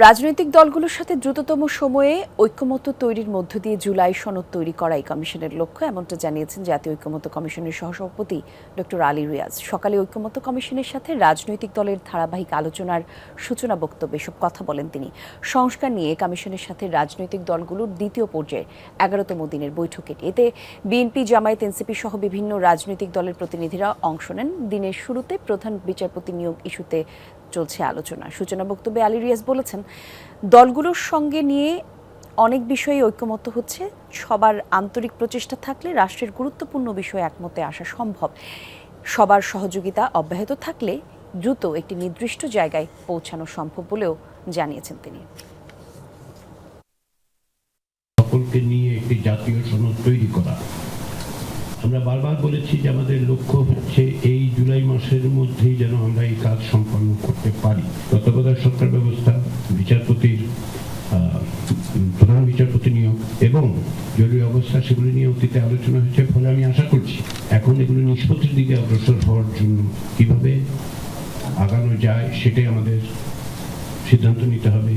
রাজনৈতিক দলগুলোর সাথে দ্রুততম সময়ে ঐক্যমত্য তৈরির মধ্য দিয়ে জুলাই সনদ তৈরি করাই কমিশনের লক্ষ্য, এমনটা জানিয়েছেন জাতীয় ঐক্যমত্য কমিশনের সহসভাপতি ডক্টর আলী রিয়াজ। সকালে ঐক্যমত্য কমিশনের সাথে রাজনৈতিক দলের ধারাবাহিক আলোচনার সূচনা বক্তব্যে এসব কথা বলেন তিনি। সংস্কার নিয়ে কমিশনের সাথে রাজনৈতিক দলগুলোর দ্বিতীয় পর্যায়ে 11তম দিনের বৈঠকে এতে বিএনপি, জামায়াত, এনসিপি সহ বিভিন্ন রাজনৈতিক দলের প্রতিনিধিরা অংশ নেন। দিনের শুরুতে প্রধান বিচারপতি নিয়োগ ইস্যুতে চলছে আলোচনা। সূচনা বক্তব্যে আলী রিয়াজ বলেছেন, দলগুলোর সঙ্গে নিয়ে অনেক বিষয়ে ঐক্যমত্য হচ্ছে। সবার আন্তরিক প্রচেষ্টা থাকলে রাষ্ট্রের গুরুত্বপূর্ণ বিষয়ে একমতে আসা সম্ভব। সবার সহযোগিতা অব্যাহত থাকলে দ্রুত একটি নির্দিষ্ট জায়গায় পৌঁছানো সম্ভব বলেও জানিয়েছেন তিনি। সকলকে নিয়ে একটি জাতীয় সনদ তৈরি করা। আমরা বারবার বলেছি যে আমাদের লক্ষ্য হচ্ছে এই জুলাই মাসের মধ্যেই যেন আমরা এই কাজ সম্পন্ন করতে পারি। তত্ত্বাবধায়ক সরকার ব্যবস্থা, বিচারপতির প্রধান বিচারপতি নিয়োগ এবং জরুরি অবস্থা, সেগুলি নিয়ে অতীতে আলোচনা হয়েছে। ফলে আমি আশা করছি এখন এগুলো নিষ্পত্তির দিকে অগ্রসর হওয়ার জন্য কিভাবে আগানো যায় সেটাই আমাদের সিদ্ধান্ত নিতে হবে।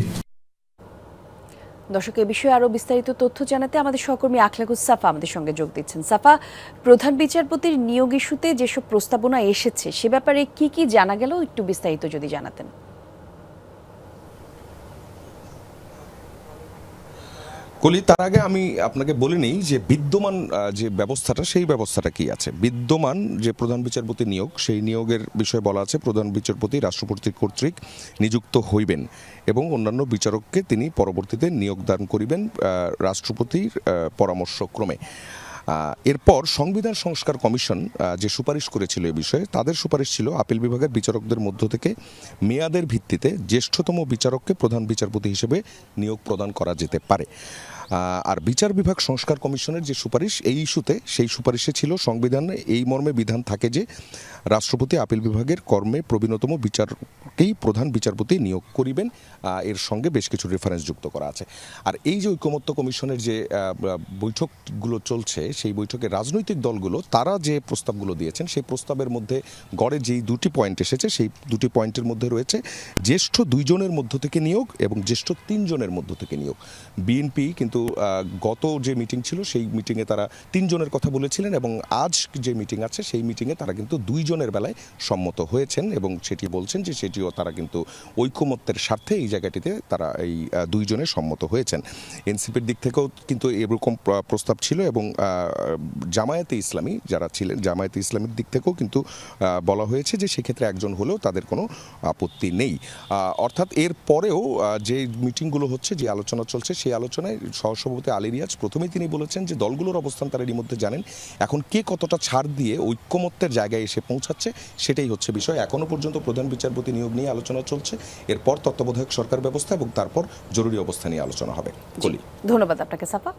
দর্শক, এ বিষয়ে আরো বিস্তারিত তথ্য জানাতে আমাদের সহকর্মী আখলাকুস সাফা আমাদের সঙ্গে যোগ দিচ্ছেন। সাফা, প্রধান বিচারপতির নিয়োগ ইস্যুতে যেসব প্রস্তাবনা এসেছে সে ব্যাপারে কি কি জানা গেল, একটু বিস্তারিত যদি জানাতেন। কলি, তার আগে আমি আপনাকে বলে নিই যে বিদ্যমান যে ব্যবস্থাটা, সেই ব্যবস্থাটা কি আছে। বিদ্যমান যে প্রধান বিচারপতি নিয়োগ, সেই নিয়োগের বিষয়ে বলা আছে প্রধান বিচারপতি রাষ্ট্রপতি কর্তৃক নিযুক্ত হইবেন এবং অন্যান্য বিচারককে তিনি পরবর্তীতে নিয়োগদান করিবেন রাষ্ট্রপতির পরামর্শক্রমে। এরপর সংবিধান সংস্কার কমিশন যে সুপারিশ করেছিল এ বিষয়ে, তাদের সুপারিশ ছিল আপিল বিভাগের বিচারকদের মধ্য থেকে মেয়াদের ভিত্তিতে জ্যেষ্ঠতম বিচারককে প্রধান বিচারপতি হিসেবে নিয়োগ প্রদান করা যেতে পারে। আর বিচার বিভাগ সংস্কার কমিশনের যে সুপারিশ, এই ইস্যুতে সেই সুপারিশে ছিল সংবিধানে এই মর্মে বিধান থাকে যে রাষ্ট্রপতি আপিল বিভাগের কর্মে প্রবীণতম বিচারকেই প্রধান বিচারপতি নিয়োগ করিবেন। এর সঙ্গে বেশ কিছু রেফারেন্স যুক্ত করা আছে। আর এই যে ঐকমত্য কমিশনের যে বৈঠকগুলো চলছে, সেই বৈঠকে রাজনৈতিক দলগুলো তারা যে প্রস্তাবগুলো দিয়েছেন, সেই প্রস্তাবের মধ্যে গড়ে যেই দুটি পয়েন্ট এসেছে, সেই দুটি পয়েন্টের মধ্যে রয়েছে জ্যেষ্ঠ 2 জনের মধ্য থেকে নিয়োগ এবং জ্যেষ্ঠ 3 জনের মধ্য থেকে নিয়োগ। বিএনপি কিন্তু গত যে মিটিং ছিল সেই মিটিংয়ে তারা 3 জনের কথা বলেছিলেন এবং আজ যে মিটিং আছে সেই মিটিংয়ে তারা কিন্তু 2 জনের বেলায় সম্মত হয়েছেন এবং সেটি বলছেন যে সেটিও তারা কিন্তু ঐকমত্যের স্বার্থে এই জায়গাটিতে তারা এই 2 জনে সম্মত হয়েছেন। এনসিপির দিক থেকেও কিন্তু এরকম প্রস্তাব ছিল এবং জামায়াতে ইসলামী যারা ছিলেন, জামায়াতে ইসলামীর দিক থেকেও কিন্তু বলা হয়েছে যে সেক্ষেত্রে একজন হলেও তাদের কোনো আপত্তি নেই। অর্থাৎ এর পরেও যে মিটিংগুলো হচ্ছে, যে আলোচনা চলছে, সেই আলোচনায় সহসভাপতি আলী রিয়াজ প্রথমেই তিনি বলেছেন যে দলগুলোর অবস্থান তারা এরই মধ্যে জানেন। এখন কে কতটা ছাড় দিয়ে ঐক্যমত্যের জায়গায় এসে পৌঁছাচ্ছে সেটাই হচ্ছে বিষয়। এখনও পর্যন্ত প্রধান বিচারপতি নিয়োগ নিয়ে আলোচনা চলছে, এরপর তত্ত্বাবধায়ক সরকার ব্যবস্থা এবং তারপর জরুরি অবস্থা নিয়ে আলোচনা হবে। ধন্যবাদ আপনাকে সাফা।